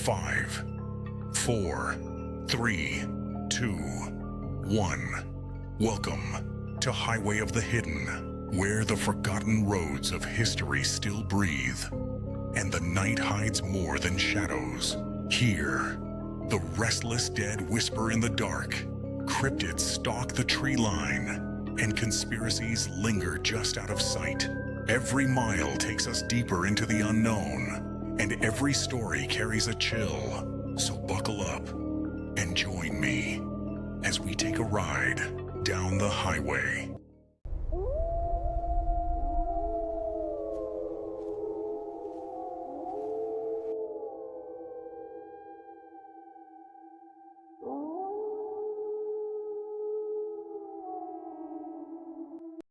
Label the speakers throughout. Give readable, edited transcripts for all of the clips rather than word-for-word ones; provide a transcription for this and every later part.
Speaker 1: 5, 4, 3, 2, 1. Welcome to Highway of the Hidden, where the forgotten roads of history still breathe, and the night hides more than shadows. Here, the restless dead whisper in the dark, cryptids stalk the tree line, and conspiracies linger just out of sight. Every mile takes us deeper into the unknown, and every story carries a chill. So buckle up and join me as we take a ride down the highway.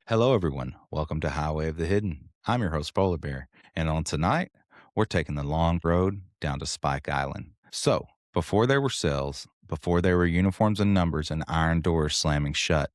Speaker 2: Hello, everyone. Welcome to Highway of the Hidden. I'm your host, Polarbear, and on tonight, we're taking the long road down to Spike Island. So, before there were cells, before there were uniforms and numbers and iron doors slamming shut,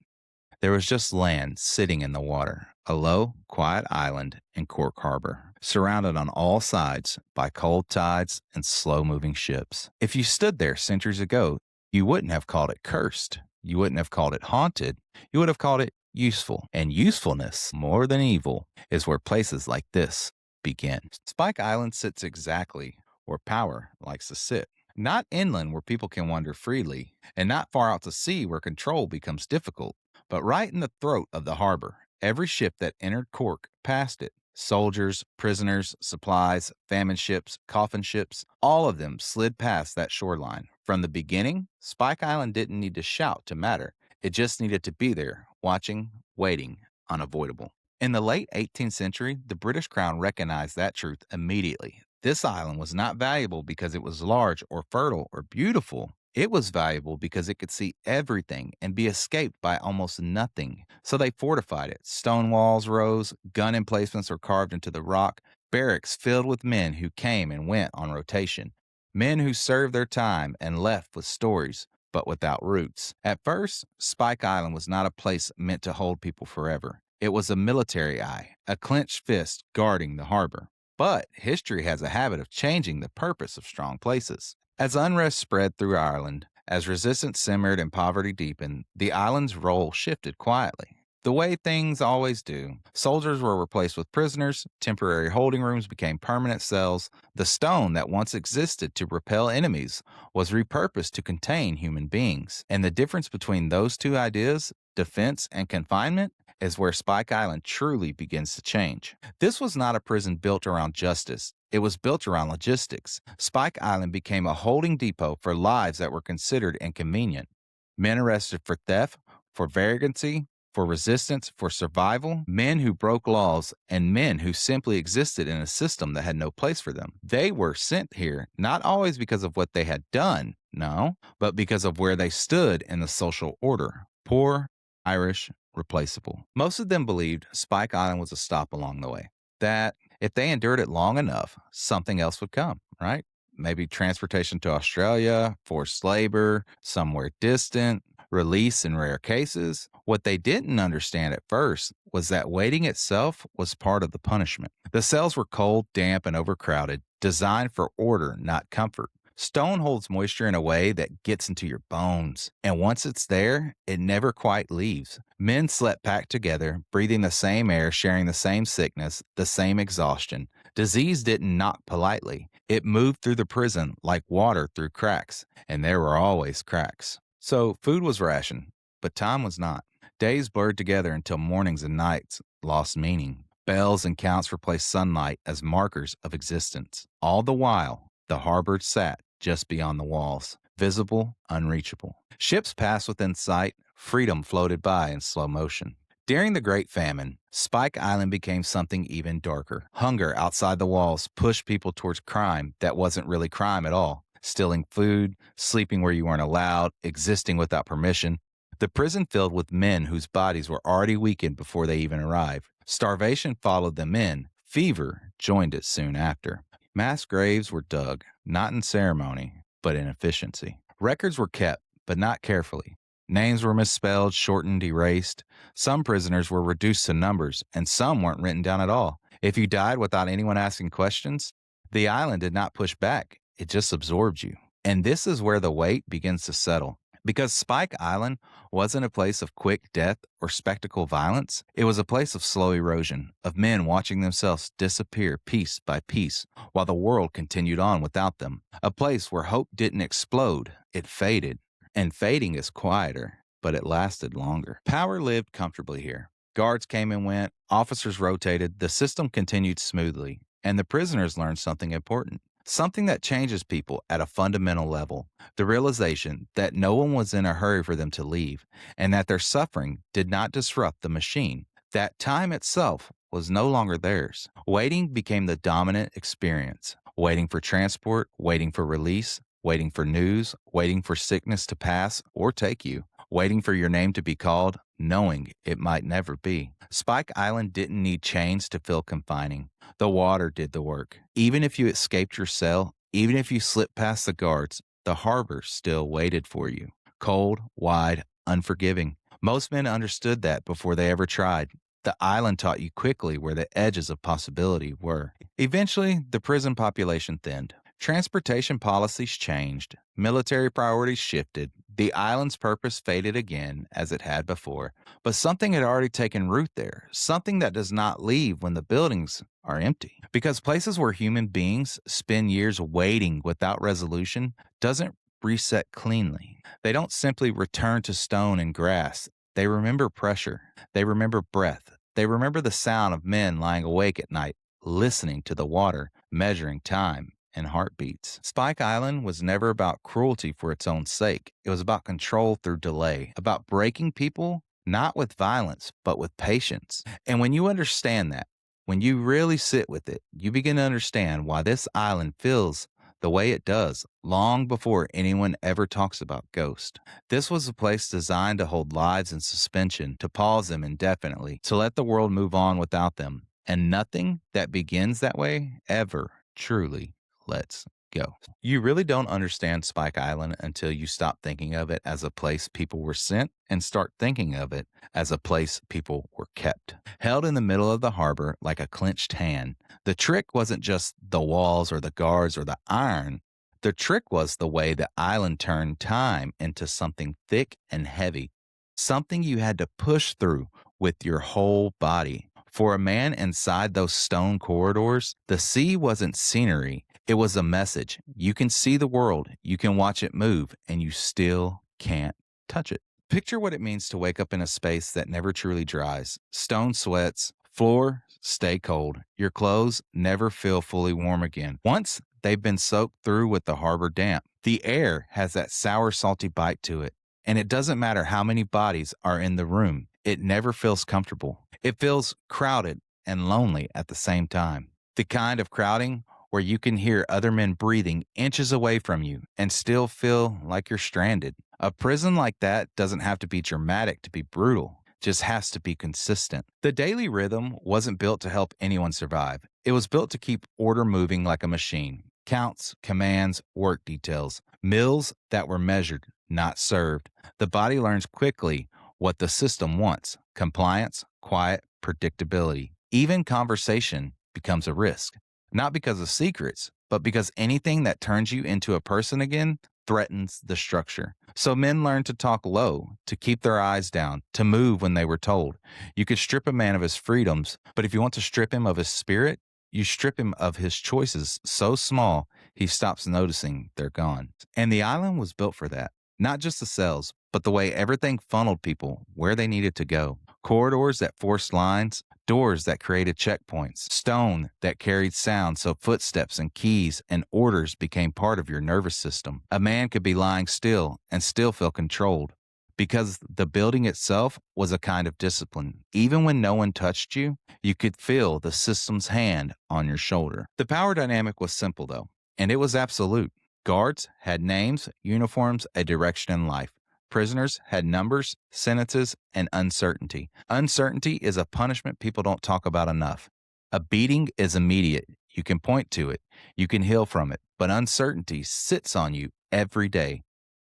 Speaker 2: there was just land sitting in the water, a low, quiet island in Cork Harbor, surrounded on all sides by cold tides and slow-moving ships. If you stood there centuries ago, you wouldn't have called it cursed. You wouldn't have called it haunted. You would have called it useful. And usefulness, more than evil, is where places like this begin. Spike Island sits exactly where power likes to sit. Not inland where people can wander freely, and not far out to sea where control becomes difficult, but right in the throat of the harbor. Every ship that entered Cork passed it. Soldiers, prisoners, supplies, famine ships, coffin ships, all of them slid past that shoreline. From the beginning, Spike Island didn't need to shout to matter. It just needed to be there, watching, waiting, unavoidable. In the late 18th century, the British Crown recognized that truth immediately. This island was not valuable because it was large or fertile or beautiful. It was valuable because it could see everything and be escaped by almost nothing. So they fortified it. Stone walls rose, gun emplacements were carved into the rock, barracks filled with men who came and went on rotation. Men who served their time and left with stories, but without roots. At first, Spike Island was not a place meant to hold people forever. It was a military eye, a clenched fist guarding the harbor. But history has a habit of changing the purpose of strong places. As unrest spread through Ireland, as resistance simmered and poverty deepened, the island's role shifted quietly. The way things always do, soldiers were replaced with prisoners, temporary holding rooms became permanent cells, the stone that once existed to repel enemies was repurposed to contain human beings. And the difference between those two ideas, defense and confinement, is where Spike Island truly begins to change. This was not a prison built around justice. It was built around logistics. Spike Island became a holding depot for lives that were considered inconvenient. Men arrested for theft, for vagrancy, for resistance, for survival, men who broke laws, and men who simply existed in a system that had no place for them. They were sent here not always because of what they had done, no, but because of where they stood in the social order. Poor, Irish, replaceable. Most of them believed Spike Island was a stop along the way, that if they endured it long enough, something else would come, right? Maybe transportation to Australia, forced labor, somewhere distant, release in rare cases. What they didn't understand at first was that waiting itself was part of the punishment. The cells were cold, damp, and overcrowded, designed for order, not comfort. Stone holds moisture in a way that gets into your bones, and once it's there, it never quite leaves. Men slept packed together, breathing the same air, sharing the same sickness, the same exhaustion. Disease didn't knock politely. It moved through the prison like water through cracks, and there were always cracks. So food was rationed, but time was not. Days blurred together until mornings and nights lost meaning. Bells and counts replaced sunlight as markers of existence. All the while, the harbor sat just beyond the walls, visible, unreachable. Ships passed within sight, freedom floated by in slow motion. During the Great Famine, Spike Island became something even darker. Hunger outside the walls pushed people towards crime that wasn't really crime at all. Stealing food, sleeping where you weren't allowed, existing without permission. The prison filled with men whose bodies were already weakened before they even arrived. Starvation followed them in. Fever joined it soon after. Mass graves were dug, not in ceremony, but in efficiency. Records were kept, but not carefully. Names were misspelled, shortened, erased. Some prisoners were reduced to numbers, and some weren't written down at all. If you died without anyone asking questions, the island did not push back. it just absorbs you. And this is where the weight begins to settle. Because Spike Island wasn't a place of quick death or spectacle violence, it was a place of slow erosion, of men watching themselves disappear piece by piece while the world continued on without them. A place where hope didn't explode, it faded. And fading is quieter, but it lasted longer. Power lived comfortably here. Guards came and went, officers rotated, the system continued smoothly, and the prisoners learned something important. Something that changes people at a fundamental level. The realization that no one was in a hurry for them to leave, and that their suffering did not disrupt the machine. That time itself was no longer theirs. Waiting became the dominant experience. Waiting for transport, waiting for release, waiting for news, waiting for sickness to pass or take you, waiting for your name to be called, knowing it might never be. Spike Island didn't need chains to feel confining. The water did the work. Even if you escaped your cell, even if you slipped past the guards, the harbor still waited for you. Cold, wide, unforgiving. Most men understood that before they ever tried. The island taught you quickly where the edges of possibility were. Eventually, the prison population thinned. Transportation policies changed. Military priorities shifted. The island's purpose faded again, as it had before. But something had already taken root there, something that does not leave when the buildings are empty. Because places where human beings spend years waiting without resolution doesn't reset cleanly. They don't simply return to stone and grass. They remember pressure. They remember breath. They remember the sound of men lying awake at night, listening to the water, measuring time and heartbeats. Spike Island was never about cruelty for its own sake. It was about control through delay, about breaking people, not with violence, but with patience. And when you understand that, when you really sit with it, you begin to understand why this island feels the way it does long before anyone ever talks about ghosts. This was a place designed to hold lives in suspension, to pause them indefinitely, to let the world move on without them. And nothing that begins that way ever truly lets go. You really don't understand Spike Island until you stop thinking of it as a place people were sent and start thinking of it as a place people were kept. Held in the middle of the harbor like a clenched hand. The trick wasn't just the walls or the guards or the iron. The trick was the way the island turned time into something thick and heavy, something you had to push through with your whole body. For a man inside those stone corridors, the sea wasn't scenery. It was a message. You can see the world, you can watch it move, and you still can't touch it. Picture what it means to wake up in a space that never truly dries. Stone sweats, floor stay cold. Your clothes never feel fully warm again. Once they've been soaked through with the harbor damp, the air has that sour, salty bite to it. And it doesn't matter how many bodies are in the room, it never feels comfortable. It feels crowded and lonely at the same time. The kind of crowding where you can hear other men breathing inches away from you and still feel like you're stranded. A prison like that doesn't have to be dramatic to be brutal, just has to be consistent. The daily rhythm wasn't built to help anyone survive. It was built to keep order moving like a machine. Counts, commands, work details, meals that were measured, not served. The body learns quickly what the system wants: compliance, quiet, predictability. Even conversation becomes a risk. Not because of secrets, but because anything that turns you into a person again threatens the structure. So men learn to talk low, to keep their eyes down, to move when they were told. You could strip a man of his freedoms, but if you want to strip him of his spirit, you strip him of his choices so small he stops noticing they're gone. And the island was built for that. Not just the cells, but the way everything funneled people where they needed to go. Corridors that forced lines, doors that created checkpoints, stone that carried sound so footsteps and keys and orders became part of your nervous system. A man could be lying still and still feel controlled because the building itself was a kind of discipline. Even when no one touched you, you could feel the system's hand on your shoulder. The power dynamic was simple though, and it was absolute. Guards had names, uniforms, a direction in life. Prisoners had numbers, sentences, and uncertainty. Uncertainty is a punishment people don't talk about enough. A beating is immediate. You can point to it. You can heal from it. But uncertainty sits on you every day.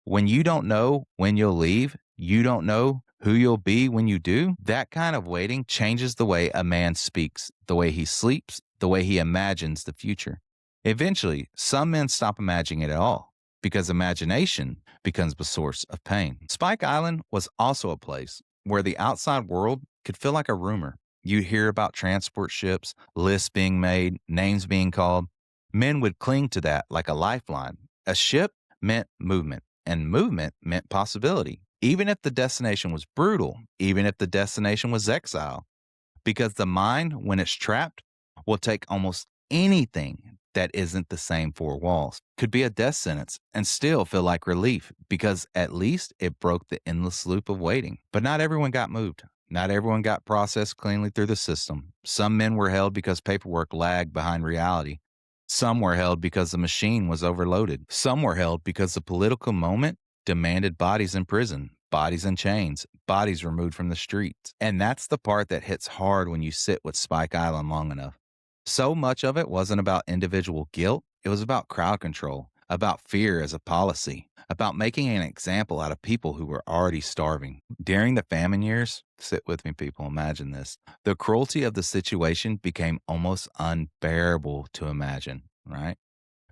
Speaker 2: When you don't know when you'll leave, you don't know who you'll be when you do, that kind of waiting changes the way a man speaks, the way he sleeps, the way he imagines the future. Eventually, some men stop imagining it at all because imagination becomes the source of pain. Spike Island was also a place where the outside world could feel like a rumor. You'd hear about transport ships, lists being made, names being called. Men would cling to that like a lifeline. A ship meant movement, and movement meant possibility, even if the destination was brutal, even if the destination was exile. Because the mind, when it's trapped, will take almost anything that isn't the same four walls. Could be a death sentence and still feel like relief because at least it broke the endless loop of waiting. But not everyone got moved. Not everyone got processed cleanly through the system. Some men were held because paperwork lagged behind reality. Some were held because the machine was overloaded. Some were held because the political moment demanded bodies in prison, bodies in chains, bodies removed from the streets. And that's the part that hits hard when you sit with Spike Island long enough. So much of it wasn't about individual guilt, it was about crowd control, about fear as a policy, about making an example out of people who were already starving. During the famine years, sit with me, people, imagine this. The cruelty of the situation became almost unbearable to imagine, right?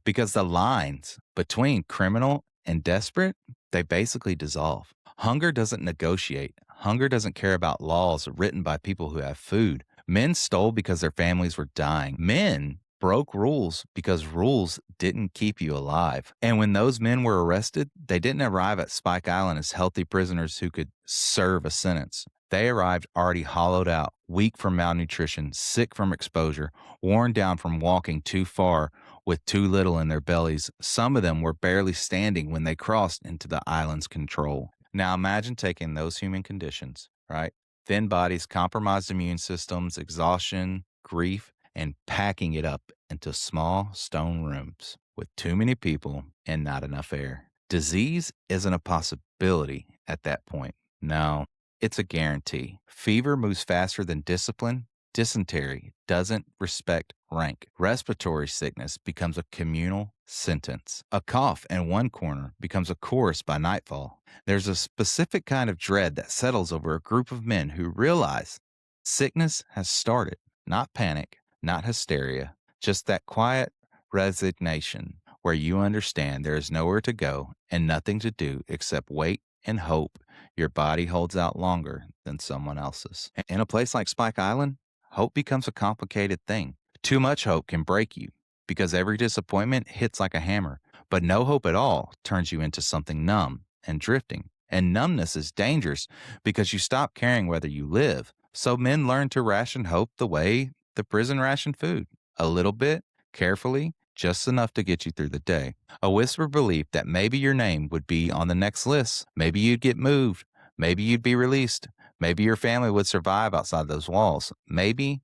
Speaker 2: Because the lines between criminal and desperate, they basically dissolve. Hunger doesn't negotiate. Hunger doesn't care about laws written by people who have food. Men stole because their families were dying. Men broke rules because rules didn't keep you alive. And when those men were arrested, they didn't arrive at Spike Island as healthy prisoners who could serve a sentence. They arrived already hollowed out, weak from malnutrition, sick from exposure, worn down from walking too far with too little in their bellies. Some of them were barely standing when they crossed into the island's control. Now imagine taking those human conditions, right? Thin bodies, compromised immune systems, exhaustion, grief, and packing it up into small stone rooms with too many people and not enough air. Disease isn't a possibility at that point. No, it's a guarantee. Fever moves faster than discipline. Dysentery doesn't respect rank. Respiratory sickness becomes a communal sentence. A cough in one corner becomes a chorus by nightfall. There's a specific kind of dread that settles over a group of men who realize sickness has started. Not panic, not hysteria, just that quiet resignation where you understand there is nowhere to go and nothing to do except wait and hope your body holds out longer than someone else's. In a place like Spike Island, hope becomes a complicated thing. Too much hope can break you because every disappointment hits like a hammer, but no hope at all turns you into something numb and drifting. And numbness is dangerous because you stop caring whether you live. So men learn to ration hope the way the prison rationed food. A little bit, carefully, just enough to get you through the day. A whispered belief that maybe your name would be on the next list. Maybe you'd get moved. Maybe you'd be released. Maybe your family would survive outside those walls. Maybe.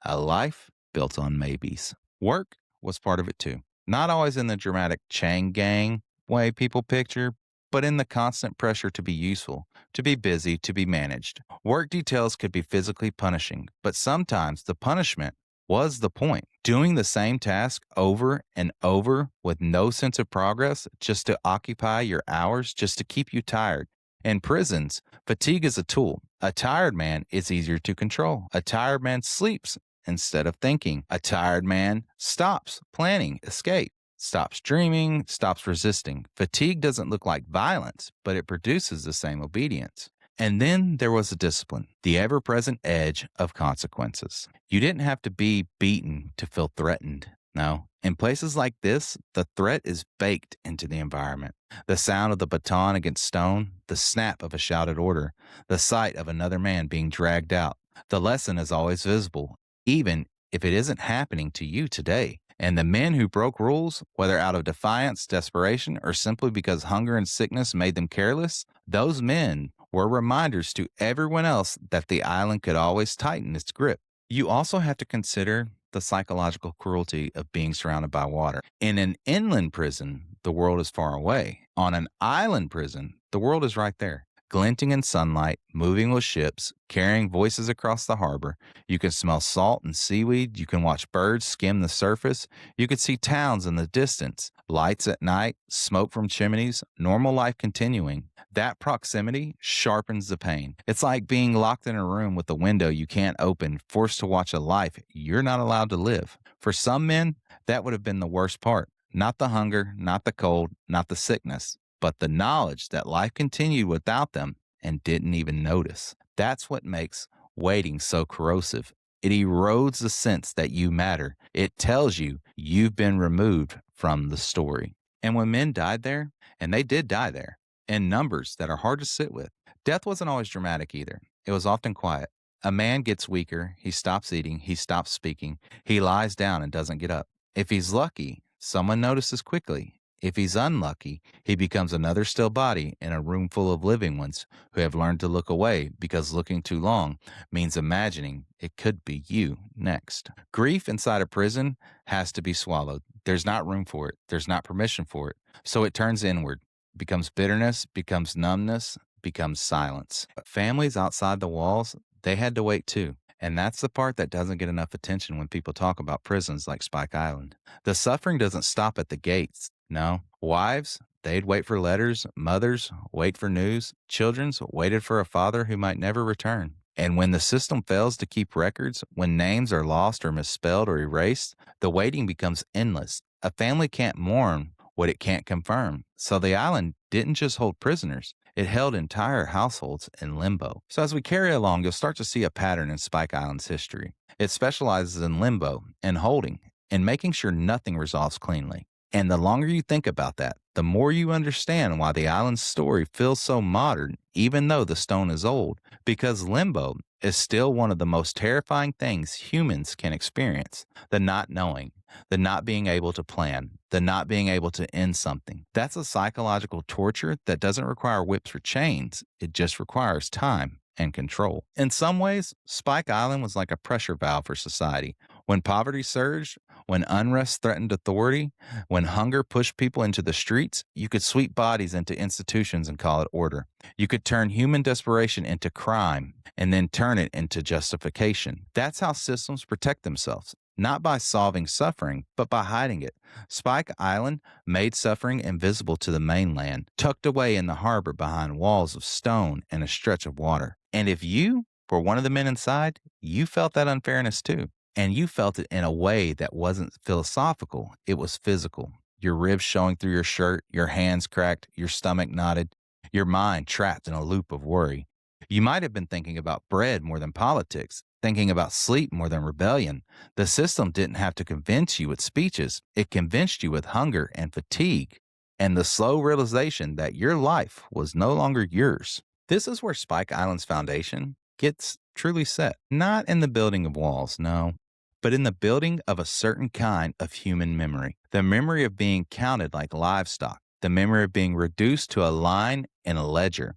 Speaker 2: A life built on maybes. Work was part of it too. Not always in the dramatic chain gang way people picture, but in the constant pressure to be useful, to be busy, to be managed. Work details could be physically punishing, but sometimes the punishment was the point. Doing the same task over and over with no sense of progress just to occupy your hours, just to keep you tired. In prisons, fatigue is a tool. A tired man is easier to control. A tired man sleeps instead of thinking. A tired man stops planning escape, stops dreaming, stops resisting. Fatigue doesn't look like violence, but it produces the same obedience. And then there was a discipline, the ever-present edge of consequences. You didn't have to be beaten to feel threatened. No. In places like this, the threat is baked into the environment. The sound of the baton against stone, the snap of a shouted order, the sight of another man being dragged out. The lesson is always visible, even if it isn't happening to you today. And the men who broke rules, whether out of defiance, desperation, or simply because hunger and sickness made them careless, those men were reminders to everyone else that the island could always tighten its grip. You also have to consider the psychological cruelty of being surrounded by water. In an inland prison, the world is far away. On an island prison, the world is right there. Glinting in sunlight, moving with ships, carrying voices across the harbor. You can smell salt and seaweed. You can watch birds skim the surface. You can see towns in the distance. Lights at night, smoke from chimneys, normal life continuing. That proximity sharpens the pain. It's like being locked in a room with a window you can't open, forced to watch a life you're not allowed to live. For some men, that would have been the worst part. Not the hunger, not the cold, not the sickness, but the knowledge that life continued without them and didn't even notice. That's what makes waiting so corrosive. It erodes the sense that you matter. It tells you you've been removed from the story. And when men died there, and they did die there, in numbers that are hard to sit with, death wasn't always dramatic either. It was often quiet. A man gets weaker, he stops eating, he stops speaking, he lies down and doesn't get up. If he's lucky, someone notices quickly. If he's unlucky, he becomes another still body in a room full of living ones who have learned to look away because looking too long means imagining it could be you next. Grief inside a prison has to be swallowed. There's not room for it. There's not permission for it. So it turns inward, becomes bitterness, becomes numbness, becomes silence. But families outside the walls, they had to wait too. And that's the part that doesn't get enough attention when people talk about prisons like Spike Island. The suffering doesn't stop at the gates. No. Wives, they'd wait for letters. Mothers, wait for news. Children's waited for a father who might never return. And when the system fails to keep records, when names are lost or misspelled or erased, the waiting becomes endless. A family can't mourn what it can't confirm. So the island didn't just hold prisoners. It held entire households in limbo. So as we carry along, you'll start to see a pattern in Spike Island's history. It specializes in limbo and holding and making sure nothing resolves cleanly. And the longer you think about that, the more you understand why the island's story feels so modern, even though the stone is old, because limbo is still one of the most terrifying things humans can experience. The not knowing, the not being able to plan, the not being able to end something. That's a psychological torture that doesn't require whips or chains. It just requires time and control. In some ways, Spike Island was like a pressure valve for society. When poverty surged, when unrest threatened authority, when hunger pushed people into the streets, you could sweep bodies into institutions and call it order. You could turn human desperation into crime and then turn it into justification. That's how systems protect themselves, not by solving suffering, but by hiding it. Spike Island made suffering invisible to the mainland, tucked away in the harbor behind walls of stone and a stretch of water. And if you were one of the men inside, you felt that unfairness too. And you felt it in a way that wasn't philosophical, it was physical. Your ribs showing through your shirt, your hands cracked, your stomach knotted, your mind trapped in a loop of worry. You might have been thinking about bread more than politics, thinking about sleep more than rebellion. The system didn't have to convince you with speeches, it convinced you with hunger and fatigue, and the slow realization that your life was no longer yours. This is where Spike Island's foundation gets truly set. Not in the building of walls, no, but in the building of a certain kind of human memory. The memory of being counted like livestock, the memory of being reduced to a line in a ledger,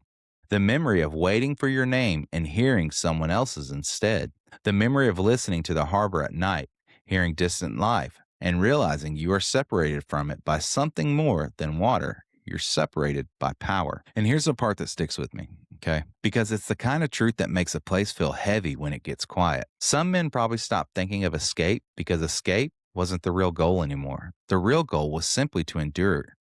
Speaker 2: the memory of waiting for your name and hearing someone else's instead, the memory of listening to the harbor at night, hearing distant life, and realizing you are separated from it by something more than water. You're separated by power. And here's the part that sticks with me, okay? Because it's the kind of truth that makes a place feel heavy when it gets quiet. Some men probably stopped thinking of escape because escape wasn't the real goal anymore. The real goal was simply to endure,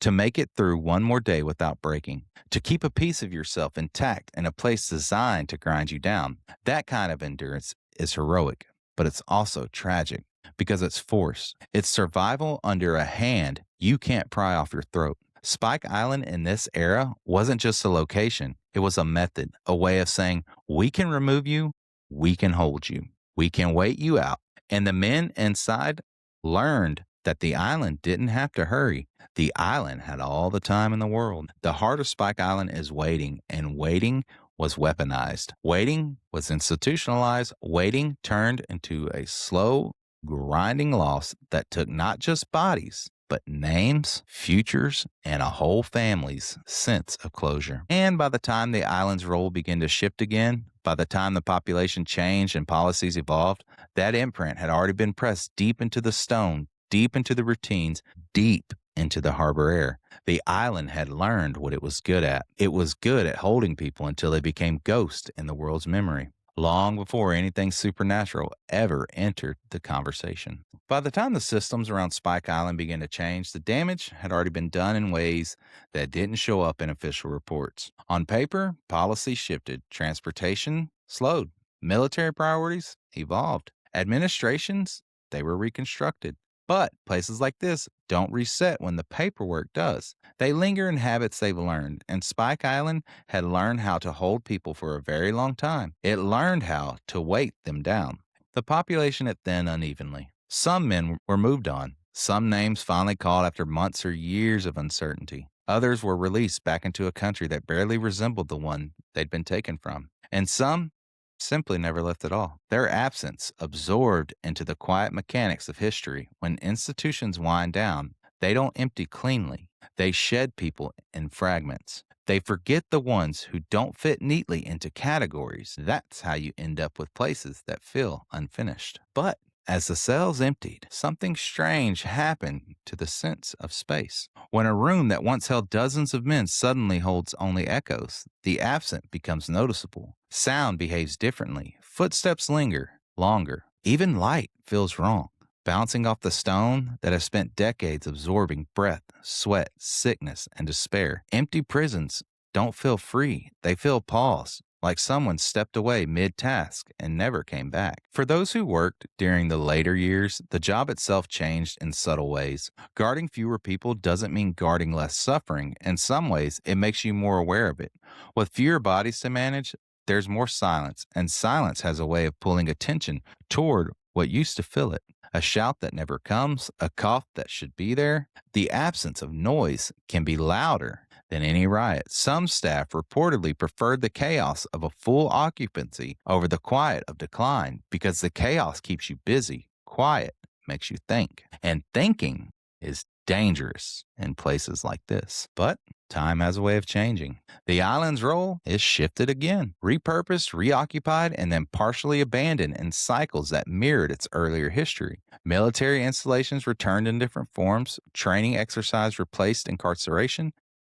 Speaker 2: to make it through one more day without breaking, to keep a piece of yourself intact in a place designed to grind you down. That kind of endurance is heroic, but it's also tragic because it's force. It's survival under a hand you can't pry off your throat. Spike Island in this era wasn't just a location. It was a method, a way of saying, we can remove you, we can hold you, we can wait you out. And the men inside learned that the island didn't have to hurry. The island had all the time in the world. The heart of Spike Island is waiting, and waiting was weaponized. Waiting was institutionalized. Waiting turned into a slow, grinding loss that took not just bodies, but names, futures, and a whole family's sense of closure. And by the time the island's role began to shift again, by the time the population changed and policies evolved, that imprint had already been pressed deep into the stone, deep into the routines, deep into the harbor air. The island had learned what it was good at. It was good at holding people until they became ghosts in the world's memory. long before anything supernatural ever entered the conversation. By the time the systems around Spike Island began to change, the damage had already been done in ways that didn't show up in official reports. On paper, policy shifted, transportation slowed, military priorities evolved, administrations, they were reconstructed. But places like this don't reset when the paperwork does. They linger in habits they've learned, and Spike Island had learned how to hold people for a very long time. It learned how to weight them down. The population had thinned unevenly. Some men were moved on. Some names finally called after months or years of uncertainty. Others were released back into a country that barely resembled the one they'd been taken from. And some simply never left at all. Their absence absorbed into the quiet mechanics of history. When institutions wind down, they don't empty cleanly. They shed people in fragments. They forget the ones who don't fit neatly into categories. That's how you end up with places that feel unfinished. But as the cells emptied, something strange happened to the sense of space. When a room that once held dozens of men suddenly holds only echoes, the absent becomes noticeable. Sound behaves differently. Footsteps linger longer. Even light feels wrong, bouncing off the stone that has spent decades absorbing breath, sweat, sickness, and despair. Empty prisons don't feel free. They feel paused, like someone stepped away mid-task and never came back. For those who worked during the later years, the job itself changed in subtle ways. Guarding fewer people doesn't mean guarding less suffering. In some ways, it makes you more aware of it. With fewer bodies to manage, there's more silence, and silence has a way of pulling attention toward what used to fill it. A shout that never comes, a cough that should be there. The absence of noise can be louder than any riot. Some staff reportedly preferred the chaos of a full occupancy over the quiet of decline because the chaos keeps you busy. Quiet makes you think. And thinking is dangerous in places like this. But time has a way of changing. The island's role is shifted again, repurposed, reoccupied, and then partially abandoned in cycles that mirrored its earlier history. Military installations returned in different forms, training exercise replaced incarceration,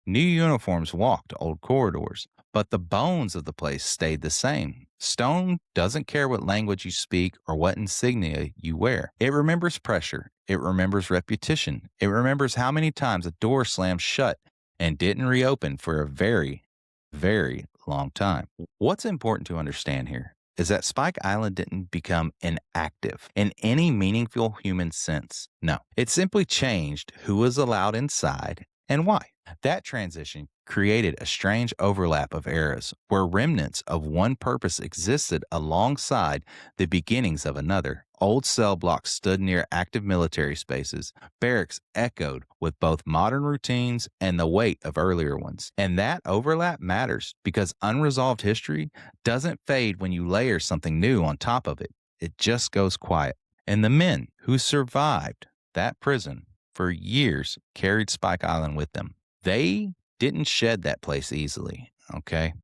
Speaker 2: new uniforms walked old corridors, but the bones of the place stayed the same. Stone doesn't care what language you speak or what insignia you wear. It remembers pressure. It remembers repetition. It remembers how many times a door slammed shut and didn't reopen for a very, very long time. What's important to understand here is that Spike Island didn't become inactive in any meaningful human sense. No, it simply changed who was allowed inside and why. That transition created a strange overlap of eras where remnants of one purpose existed alongside the beginnings of another. Old cell blocks stood near active military spaces. Barracks echoed with both modern routines and the weight of earlier ones. And that overlap matters because unresolved history doesn't fade when you layer something new on top of it. It just goes quiet. And the men who survived that prison for years carried Spike Island with them. They didn't shed that place easily, okay?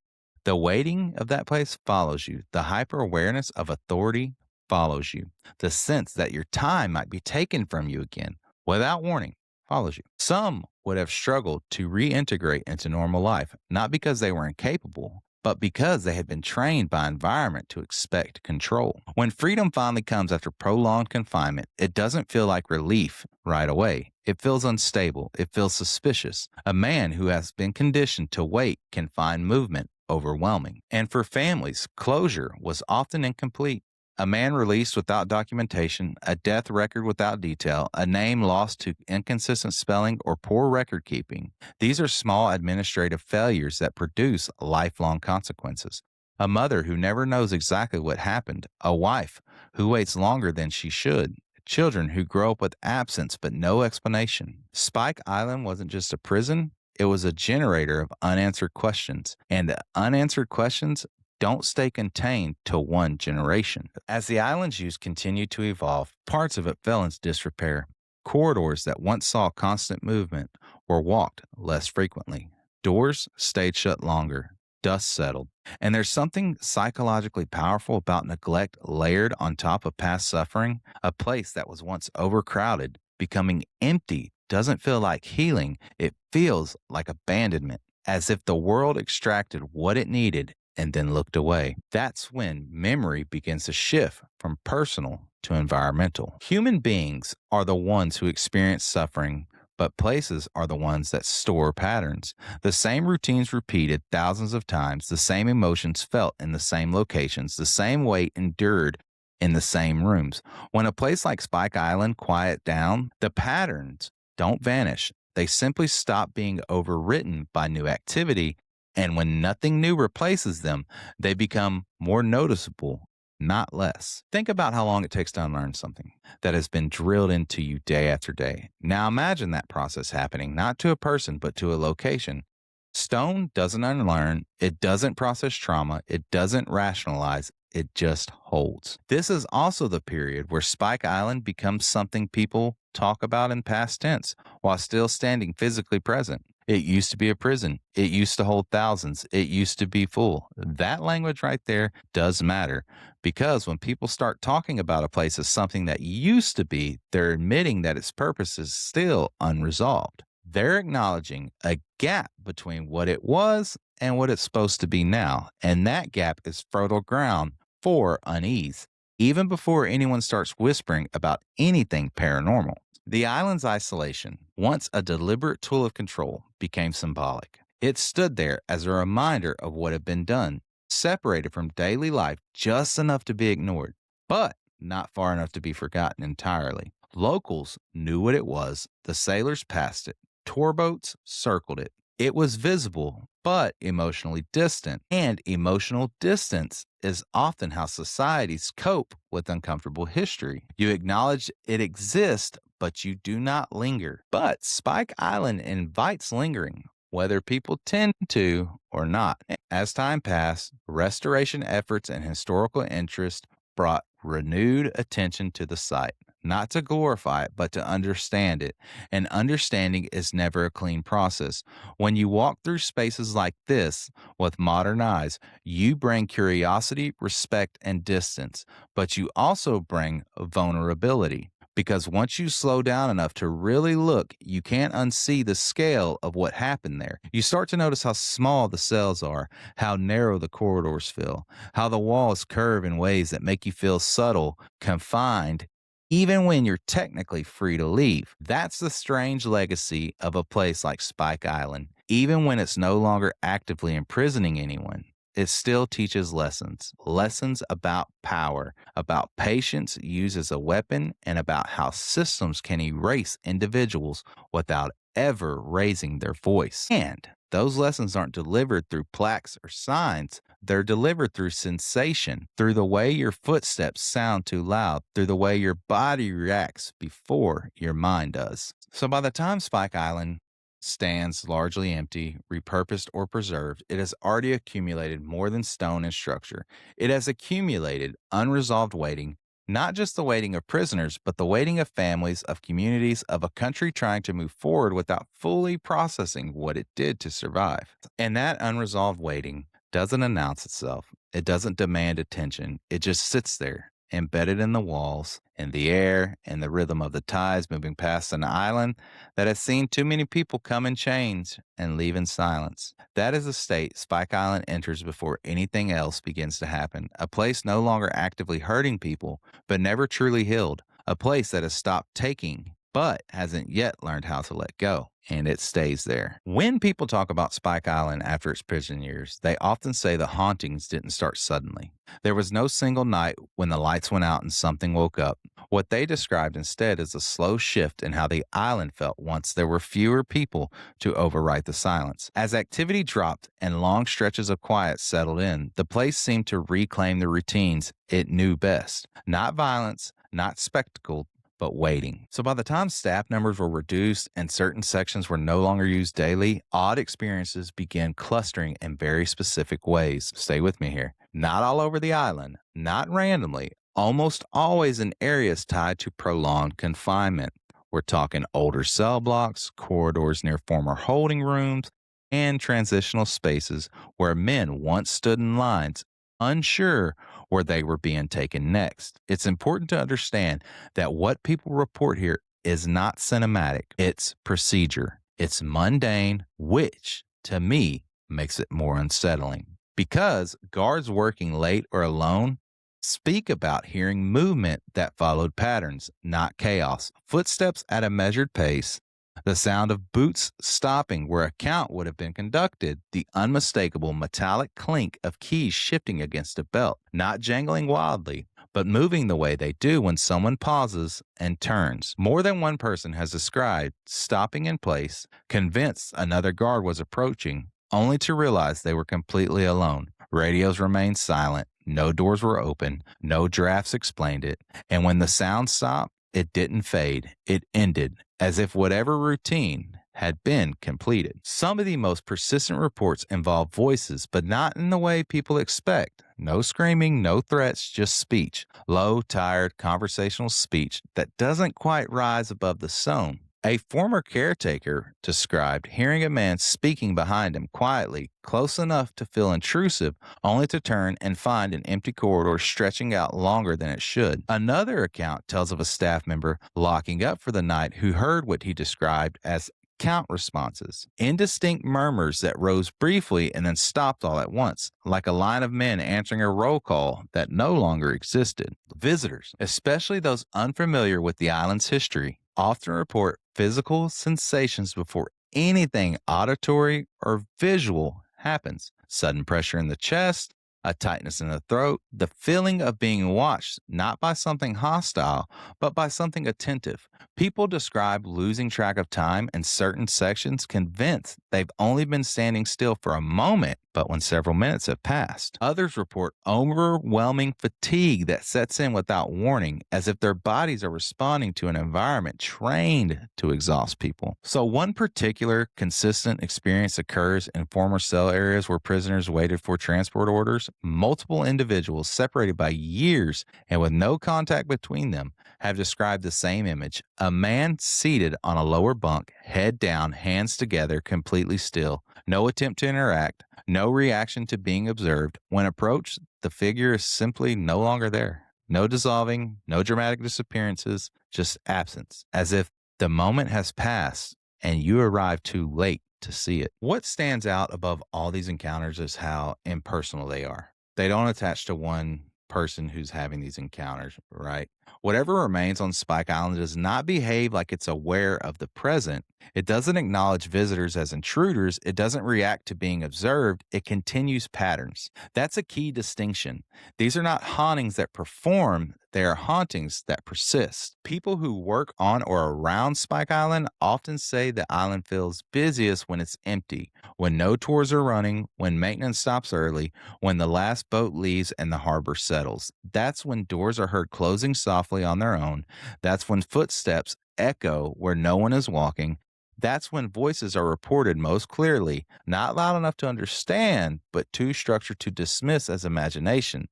Speaker 2: The waiting of that place follows you. The hyper-awareness of authority follows you. The sense that your time might be taken from you again without warning follows you. Some would have struggled to reintegrate into normal life, not because they were incapable, but because they had been trained by environment to expect control. When freedom finally comes after prolonged confinement, it doesn't feel like relief right away. It feels unstable. It feels suspicious. A man who has been conditioned to wait can find movement overwhelming. And for families, closure was often incomplete. A man released without documentation, a death record without detail, a name lost to inconsistent spelling or poor record keeping. These are small administrative failures that produce lifelong consequences. A mother who never knows exactly what happened, a wife who waits longer than she should, children who grow up with absence but no explanation. Spike Island wasn't just a prison, it was a generator of unanswered questions. And the unanswered questions don't stay contained to one generation. As the island's use continued to evolve, parts of it fell into disrepair. Corridors that once saw constant movement were walked less frequently. Doors stayed shut longer. Dust settled. And there's something psychologically powerful about neglect layered on top of past suffering. A place that was once overcrowded, becoming empty, doesn't feel like healing. It feels like abandonment, as if the world extracted what it needed and then looked away. That's when memory begins to shift from personal to environmental. Human beings are the ones who experience suffering, but places are the ones that store patterns. The same routines repeated thousands of times, the same emotions felt in the same locations, the same weight endured in the same rooms. When a place like Spike Island quiet down, the patterns don't vanish. They simply stop being overwritten by new activity, and when nothing new replaces them, they become more noticeable, not less. Think about how long it takes to unlearn something that has been drilled into you day after day. Now imagine that process happening not to a person, but to a location. Stone doesn't unlearn, it doesn't process trauma, it doesn't rationalize, it just holds. This is also the period where Spike Island becomes something people talk about in past tense while still standing physically present. It used to be a prison. It used to hold thousands. It used to be full. That language right there does matter because when people start talking about a place as something that used to be, they're admitting that its purpose is still unresolved. They're acknowledging a gap between what it was and what it's supposed to be now. And that gap is fertile ground for unease, even before anyone starts whispering about anything paranormal. The island's isolation, once a deliberate tool of control, became symbolic. It stood there as a reminder of what had been done, separated from daily life just enough to be ignored, but not far enough to be forgotten entirely. Locals knew what it was, the sailors passed it, tour boats circled it. It was visible, but emotionally distant. And emotional distance is often how societies cope with uncomfortable history. You acknowledge it exists, but you do not linger. But Spike Island invites lingering, whether people tend to or not. As time passed, restoration efforts and historical interest brought renewed attention to the site. Not to glorify it, but to understand it. And understanding is never a clean process. When you walk through spaces like this with modern eyes, you bring curiosity, respect, and distance, but you also bring vulnerability. Because once you slow down enough to really look, you can't unsee the scale of what happened there. You start to notice how small the cells are, how narrow the corridors feel, how the walls curve in ways that make you feel subtle, confined, even when you're technically free to leave. That's the strange legacy of a place like Spike Island. Even when it's no longer actively imprisoning anyone, it still teaches lessons about power, about patience used as a weapon, and about how systems can erase individuals without ever raising their voice. And those lessons aren't delivered through plaques or signs. They're delivered through sensation, through the way your footsteps sound too loud, through the way your body reacts before your mind does. So by the time Spike Island stands largely empty, repurposed, or preserved, it has already accumulated more than stone and structure. It has accumulated unresolved waiting, not just the waiting of prisoners, but the waiting of families, of communities, of a country trying to move forward without fully processing what it did to survive. And that unresolved waiting doesn't announce itself. It doesn't demand attention. It just sits there, embedded in the walls, in the air, in the rhythm of the tides moving past an island that has seen too many people come in chains and leave in silence. That is the state Spike Island enters before anything else begins to happen. A place no longer actively hurting people, but never truly healed. A place that has stopped taking, but hasn't yet learned how to let go. And it stays there. When people talk about Spike Island after its prison years, they often say the hauntings didn't start suddenly. There was no single night when the lights went out and something woke up. What they described instead is a slow shift in how the island felt once there were fewer people to overwrite the silence. As activity dropped and long stretches of quiet settled in, the place seemed to reclaim the routines it knew best. Not violence, not spectacle, but waiting. So by the time staff numbers were reduced and certain sections were no longer used daily, odd experiences began clustering in very specific ways. Stay with me here. Not all over the island, not randomly, almost always in areas tied to prolonged confinement. We're talking older cell blocks, corridors near former holding rooms, and transitional spaces where men once stood in lines, unsure where they were being taken next. It's important to understand that what people report here is not cinematic, it's procedure. It's mundane, which, to me, makes it more unsettling. because guards working late or alone speak about hearing movement that followed patterns, not chaos, footsteps at a measured pace, the sound of boots stopping where a count would have been conducted, the unmistakable metallic clink of keys shifting against a belt, not jangling wildly, but moving the way they do when someone pauses and turns. More than one person has described stopping in place, convinced another guard was approaching, only to realize they were completely alone. Radios remained silent, no doors were open, no drafts explained it, and when the sound stopped, it didn't fade, it ended, as if whatever routine had been completed. Some of the most persistent reports involve voices, but not in the way people expect. No screaming, no threats, just speech. Low, tired, conversational speech that doesn't quite rise above the zone. A former caretaker described hearing a man speaking behind him quietly, close enough to feel intrusive, only to turn and find an empty corridor stretching out longer than it should. Another account tells of a staff member locking up for the night who heard what he described as count responses, indistinct murmurs that rose briefly and then stopped all at once, like a line of men answering a roll call that no longer existed. Visitors, especially those unfamiliar with the island's history, often report physical sensations before anything auditory or visual happens. Sudden pressure in the chest, a tightness in the throat, the feeling of being watched not by something hostile, but by something attentive. People describe losing track of time in certain sections, convinced they've only been standing still for a moment, but when several minutes have passed. Others report overwhelming fatigue that sets in without warning, as if their bodies are responding to an environment trained to exhaust people. So one particular consistent experience occurs in former cell areas where prisoners waited for transport orders. Multiple individuals separated by years and with no contact between them have described the same image. A man seated on a lower bunk, head down, hands together, completely still. No attempt to interact, no reaction to being observed. When approached, the figure is simply no longer there. No dissolving, no dramatic disappearances, just absence, as if the moment has passed and you arrived too late to see it. What stands out above all these encounters is how impersonal they are. They don't attach to one person who's having these encounters, right? Whatever remains on Spike Island does not behave like it's aware of the present. It doesn't acknowledge visitors as intruders. It doesn't react to being observed. It continues patterns. That's a key distinction. These are not hauntings that perform. They are hauntings that persist. People who work on or around Spike Island often say the island feels busiest when it's empty, when no tours are running, when maintenance stops early, when the last boat leaves and the harbor settles. That's when doors are heard closing softly on their own. That's when footsteps echo where no one is walking. That's when voices are reported most clearly, not loud enough to understand, but too structured to dismiss as imagination.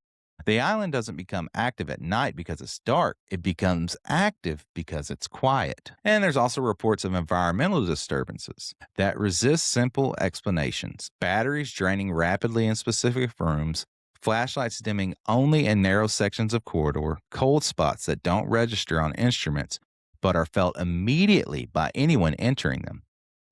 Speaker 2: The island doesn't become active at night because it's dark. It becomes active because it's quiet. And there's also reports of environmental disturbances that resist simple explanations. Batteries draining rapidly in specific rooms, flashlights dimming only in narrow sections of corridor, cold spots that don't register on instruments but are felt immediately by anyone entering them,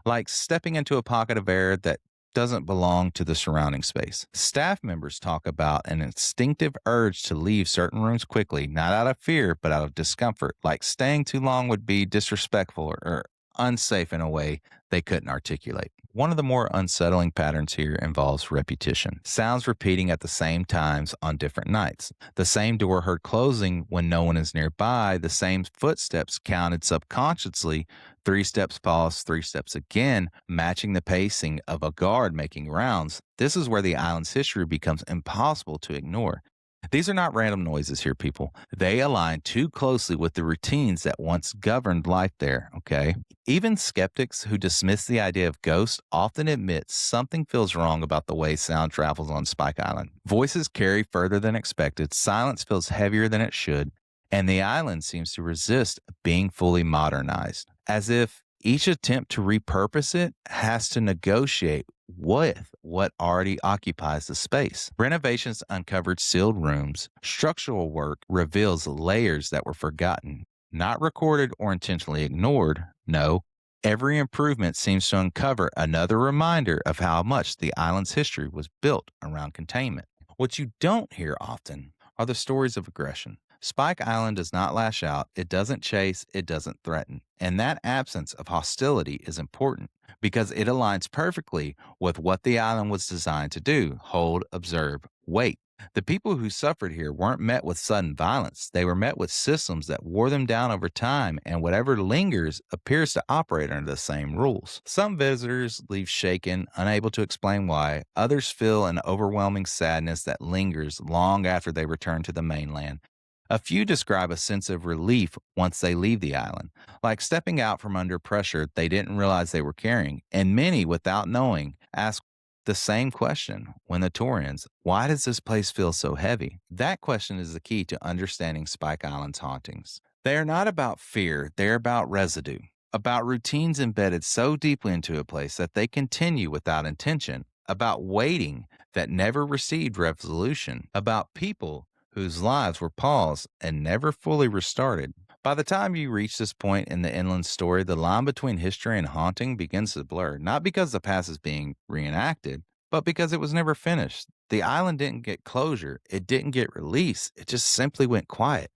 Speaker 2: like stepping into a pocket of air that doesn't belong to the surrounding space. Staff members talk about an instinctive urge to leave certain rooms quickly, not out of fear, but out of discomfort, like staying too long would be disrespectful or unsafe in a way they couldn't articulate. One of the more unsettling patterns here involves repetition. Sounds repeating at the same times on different nights. The same door heard closing when no one is nearby. The same footsteps counted subconsciously. 3 steps pause, 3 steps again, matching the pacing of a guard making rounds. This is where the island's history becomes impossible to ignore. These are not random noises here, people. They align too closely with the routines that once governed life there, okay? Even skeptics who dismiss the idea of ghosts often admit something feels wrong about the way sound travels on Spike Island. Voices carry further than expected, silence feels heavier than it should, and the island seems to resist being fully modernized, as if each attempt to repurpose it has to negotiate with what already occupies the space. Renovations uncovered sealed rooms. Structural work reveals layers that were forgotten, not recorded or intentionally ignored. No, Every improvement seems to uncover another reminder of how much the island's history was built around containment. What you don't hear often are the stories of aggression. Spike Island does not lash out, it doesn't chase, it doesn't threaten. And that absence of hostility is important because it aligns perfectly with what the island was designed to do: hold, observe, wait. The people who suffered here weren't met with sudden violence. They were met with systems that wore them down over time, and whatever lingers appears to operate under the same rules. Some visitors leave shaken, unable to explain why. Others feel an overwhelming sadness that lingers long after they return to the mainland. A few describe a sense of relief once they leave the island, like stepping out from under pressure they didn't realize they were carrying, and many, without knowing, ask the same question when the tour ends: why does this place feel so heavy? That question is the key to understanding Spike Island's hauntings. They are not about fear, they're about residue, about routines embedded so deeply into a place that they continue without intention, about waiting that never received resolution, about people whose lives were paused and never fully restarted. By the time you reach this point in the inland story, the line between history and haunting begins to blur, not because the past is being reenacted, but because it was never finished. The island didn't get closure, it didn't get release, it just simply went quiet.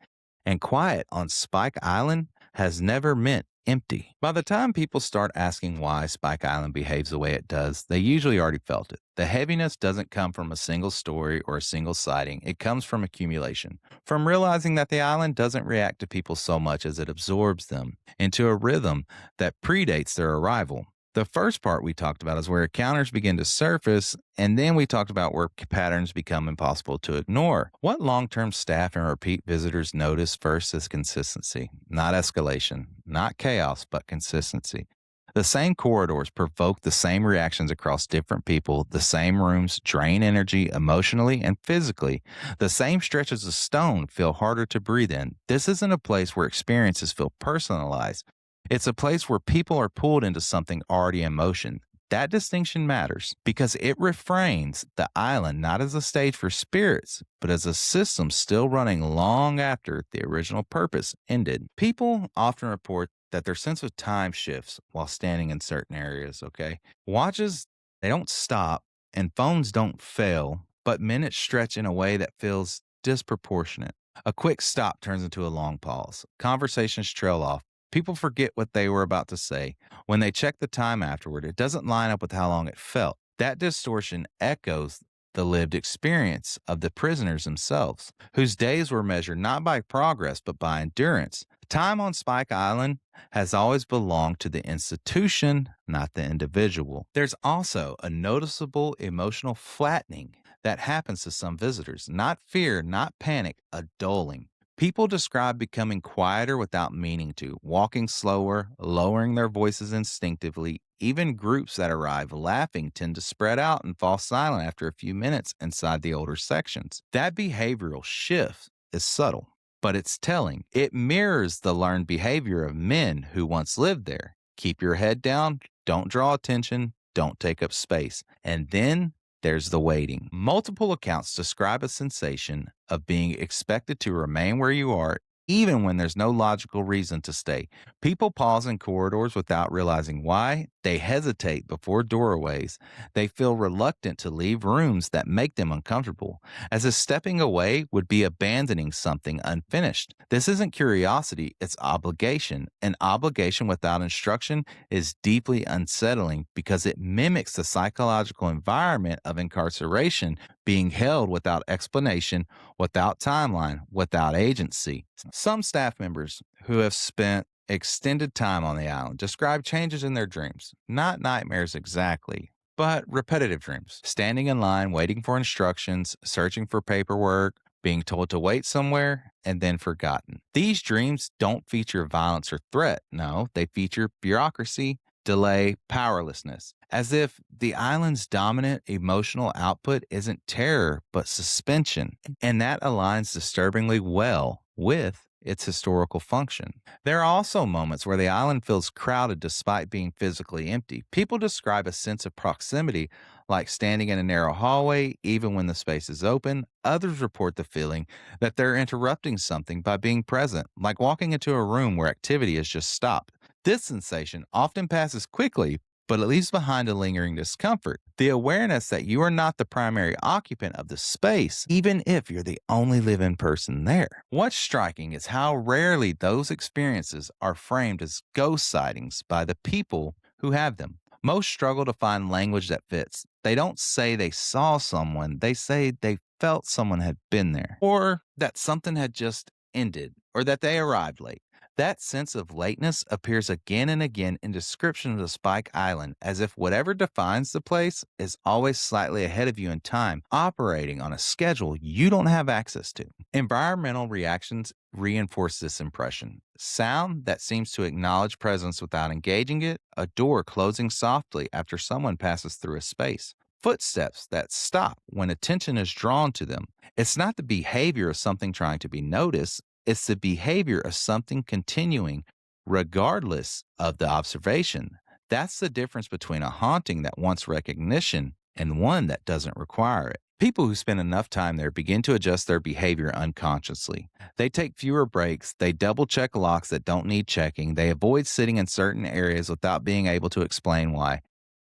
Speaker 2: And quiet on Spike Island has never meant empty. By the time people start asking why Spike Island behaves the way it does, they usually already felt it. The heaviness doesn't come from a single story or a single sighting, it comes from accumulation, from realizing that the island doesn't react to people so much as it absorbs them into a rhythm that predates their arrival. The first part we talked about is where encounters begin to surface, and then we talked about where patterns become impossible to ignore. What long term staff and repeat visitors notice first is consistency, not escalation, not chaos, but consistency. The same corridors provoke the same reactions across different people. The same rooms drain energy emotionally and physically. The same stretches of stone feel harder to breathe in. This isn't a place where experiences feel personalized. It's a place where people are pulled into something already in motion. That distinction matters because it refrains the island not as a stage for spirits, but as a system still running long after the original purpose ended. People often report that their sense of time shifts while standing in certain areas, okay? Watches, they don't stop, and phones don't fail, but minutes stretch in a way that feels disproportionate. A quick stop turns into a long pause. Conversations trail off. People forget what they were about to say. When they check the time afterward, it doesn't line up with how long it felt. That distortion echoes the lived experience of the prisoners themselves, whose days were measured not by progress but by endurance. Time on Spike Island has always belonged to the institution, not the individual. There's also a noticeable emotional flattening that happens to some visitors. Not fear, not panic, a dulling. People describe becoming quieter without meaning to, walking slower, lowering their voices instinctively. Even groups that arrive laughing tend to spread out and fall silent after a few minutes inside the older sections. That behavioral shift is subtle, but it's telling. It mirrors the learned behavior of men who once lived there. Keep your head down, don't draw attention, don't take up space. And then there's the waiting. Multiple accounts describe a sensation of being expected to remain where you are, even when there's no logical reason to stay. People pause in corridors without realizing why. They hesitate before doorways. They feel reluctant to leave rooms that make them uncomfortable, as if stepping away would be abandoning something unfinished. This isn't curiosity, it's obligation. An obligation without instruction is deeply unsettling because it mimics the psychological environment of incarceration, being held without explanation, without timeline, without agency. Some staff members who have spent extended time on the island describe changes in their dreams, not nightmares exactly, but repetitive dreams. Standing in line, waiting for instructions, searching for paperwork, being told to wait somewhere, and then forgotten. These dreams don't feature violence or threat. No, they feature bureaucracy, delay, powerlessness, as if the island's dominant emotional output isn't terror, but suspension. And that aligns disturbingly well with its historical function. There are also moments where the island feels crowded despite being physically empty. People describe a sense of proximity, like standing in a narrow hallway even when the space is open. Others report the feeling that they're interrupting something by being present, like walking into a room where activity has just stopped. This sensation often passes quickly, but it leaves behind a lingering discomfort. The awareness that you are not the primary occupant of the space, even if you're the only living person there. What's striking is how rarely those experiences are framed as ghost sightings by the people who have them. Most struggle to find language that fits. They don't say they saw someone, they say they felt someone had been there, or that something had just ended, or that they arrived late. That sense of lateness appears again and again in description of the Spike Island, as if whatever defines the place is always slightly ahead of you in time, operating on a schedule you don't have access to. Environmental reactions reinforce this impression. Sound that seems to acknowledge presence without engaging it, a door closing softly after someone passes through a space. Footsteps that stop when attention is drawn to them. It's not the behavior of something trying to be noticed, it's the behavior of something continuing regardless of the observation. That's the difference between a haunting that wants recognition and one that doesn't require it. People who spend enough time there begin to adjust their behavior unconsciously. They take fewer breaks, they double check locks that don't need checking, they avoid sitting in certain areas without being able to explain why.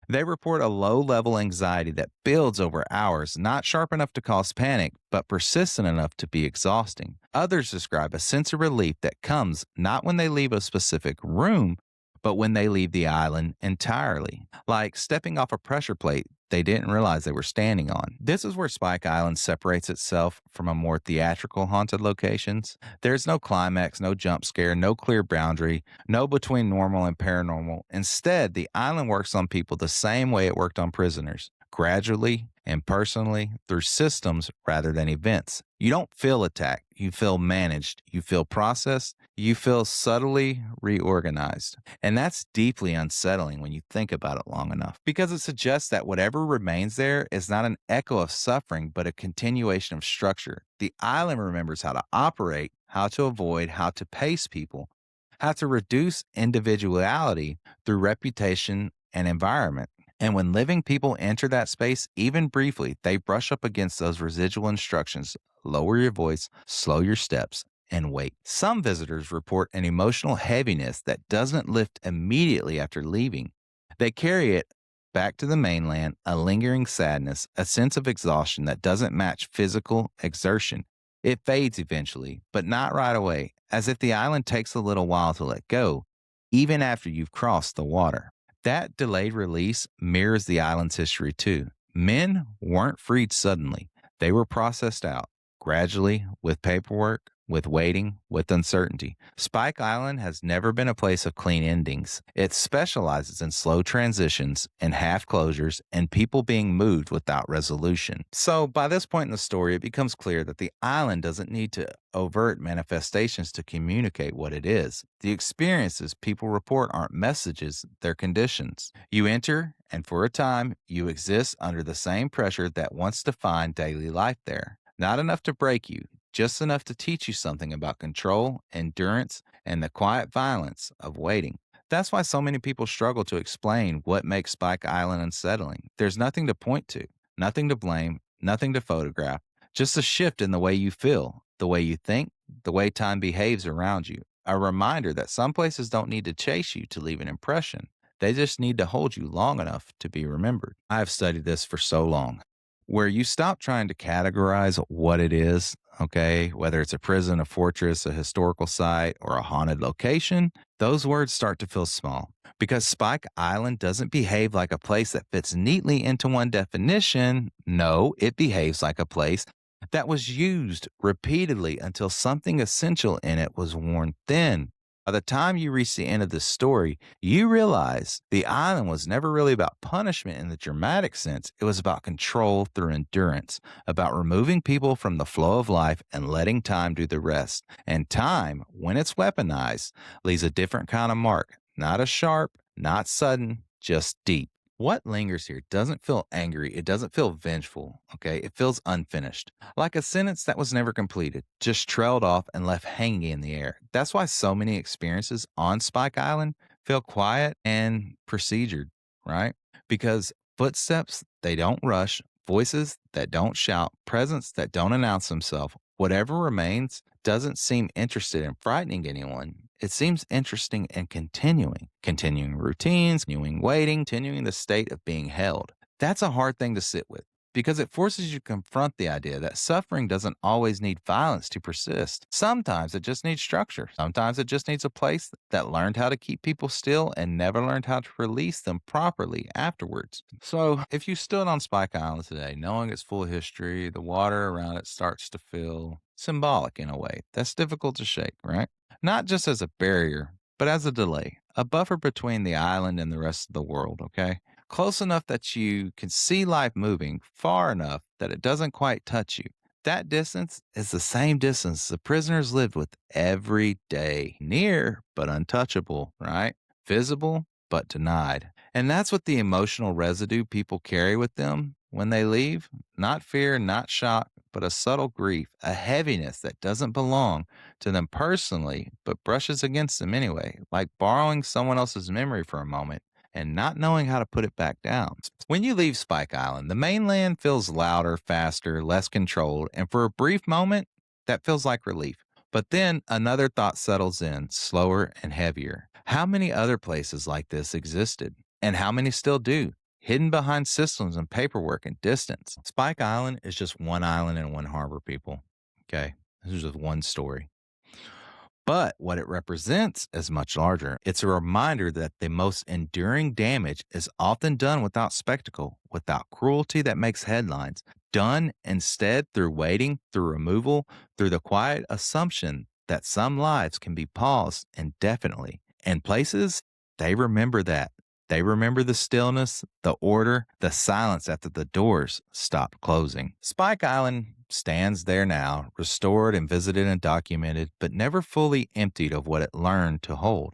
Speaker 2: They report a low level anxiety that builds over hours, not sharp enough to cause panic, but persistent enough to be exhausting. Others describe a sense of relief that comes not when they leave a specific room, but when they leave the island entirely, like stepping off a pressure plate they didn't realize they were standing on. This is where Spike Island separates itself from a more theatrical haunted locations. There's no climax, no jump scare, no clear boundary, no between normal and paranormal. Instead, the island works on people the same way it worked on prisoners, gradually and personally through systems rather than events. You don't feel attacked, you feel managed, you feel processed, you feel subtly reorganized. And that's deeply unsettling when you think about it long enough, because it suggests that whatever remains there is not an echo of suffering, but a continuation of structure. The island remembers how to operate, how to avoid, how to pace people, how to reduce individuality through reputation and environment. And when living people enter that space, even briefly, they brush up against those residual instructions. Lower your voice, slow your steps, and wait. Some visitors report an emotional heaviness that doesn't lift immediately after leaving. They carry it back to the mainland, a lingering sadness, a sense of exhaustion that doesn't match physical exertion. It fades eventually, but not right away, as if the island takes a little while to let go, even after you've crossed the water. That delayed release mirrors the island's history too. Men weren't freed suddenly. They were processed out, gradually, with paperwork, with waiting, with uncertainty. Spike Island has never been a place of clean endings. It specializes in slow transitions and half closures and people being moved without resolution. So, by this point in the story, it becomes clear that the island doesn't need to overt manifestations to communicate what it is. The experiences people report aren't messages, they're conditions. You enter, and for a time, you exist under the same pressure that once defined daily life there. Not enough to break you, just enough to teach you something about control, endurance, and the quiet violence of waiting. That's why so many people struggle to explain what makes Spike Island unsettling. There's nothing to point to, nothing to blame, nothing to photograph, just a shift in the way you feel, the way you think, the way time behaves around you. A reminder that some places don't need to chase you to leave an impression. They just need to hold you long enough to be remembered. I have studied this for so long. Where you stop trying to categorize what it is, okay, whether it's a prison, a fortress, a historical site, or a haunted location, those words start to feel small. Because Spike Island doesn't behave like a place that fits neatly into one definition. No, it behaves like a place that was used repeatedly until something essential in it was worn thin. By the time you reach the end of this story, you realize the island was never really about punishment in the dramatic sense. It was about control through endurance, about removing people from the flow of life and letting time do the rest. And time, when it's weaponized, leaves a different kind of mark. Not a sharp, not sudden, just deep. What lingers here doesn't feel angry. It doesn't feel vengeful, okay? It feels unfinished. Like a sentence that was never completed, just trailed off and left hanging in the air. That's why so many experiences on Spike Island feel quiet and procedured, right? Because footsteps, they don't rush, voices that don't shout, presence that don't announce themselves. Whatever remains doesn't seem interested in frightening anyone. It seems interesting in continuing routines, continuing waiting, continuing the state of being held. That's a hard thing to sit with because it forces you to confront the idea that suffering doesn't always need violence to persist. Sometimes it just needs structure. Sometimes it just needs a place that learned how to keep people still and never learned how to release them properly afterwards. So, if you stood on Spike Island today, knowing its full history, the water around it starts to feel symbolic in a way that's difficult to shake, right? Not just as a barrier, but as a delay, a buffer between the island and the rest of the world, okay? Close enough that you can see life moving, far enough that it doesn't quite touch you. That distance is the same distance the prisoners lived with every day. Near, but untouchable, right? Visible, but denied. And that's what the emotional residue people carry with them when they leave. Not fear, not shock, but a subtle grief, a heaviness that doesn't belong to them personally, but brushes against them anyway, like borrowing someone else's memory for a moment and not knowing how to put it back down. When you leave Spike Island, the mainland feels louder, faster, less controlled, and for a brief moment, that feels like relief. But then another thought settles in, slower and heavier. How many other places like this existed? And how many still do? Hidden behind systems and paperwork and distance. Spike Island is just one island and one harbor, people. Okay? This is just one story. But what it represents is much larger. It's a reminder that the most enduring damage is often done without spectacle, without cruelty that makes headlines, done instead through waiting, through removal, through the quiet assumption that some lives can be paused indefinitely. And places, they remember that. They remember the stillness, the order, the silence after the doors stopped closing. Spike Island stands there now, restored and visited and documented, but never fully emptied of what it learned to hold.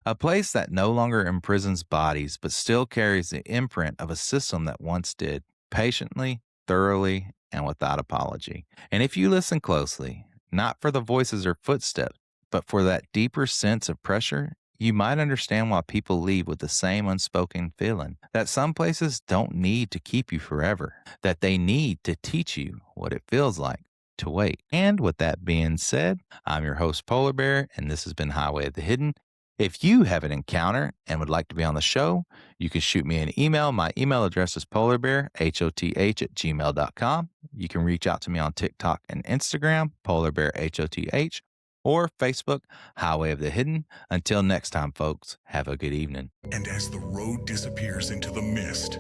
Speaker 2: A place that no longer imprisons bodies, but still carries the imprint of a system that once did, patiently, thoroughly, and without apology. And if you listen closely, not for the voices or footsteps, but for that deeper sense of pressure, you might understand why people leave with the same unspoken feeling that some places don't need to keep you forever, that they need to teach you what it feels like to wait. And with that being said, I'm your host, Polarbear, and this has been Highway of the Hidden. If you have an encounter and would like to be on the show, you can shoot me an email. My email address is polarbear, hoth@gmail.com. You can reach out to me on TikTok and Instagram, polarbear, hoth, or Facebook, Highway of the Hidden. Until next time, folks, have a good evening.
Speaker 1: And as the road disappears into the mist,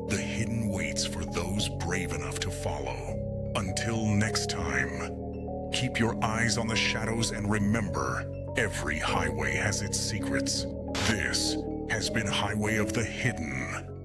Speaker 1: the hidden waits for those brave enough to follow. Until next time, keep your eyes on the shadows and remember, every highway has its secrets. This has been Highway of the Hidden.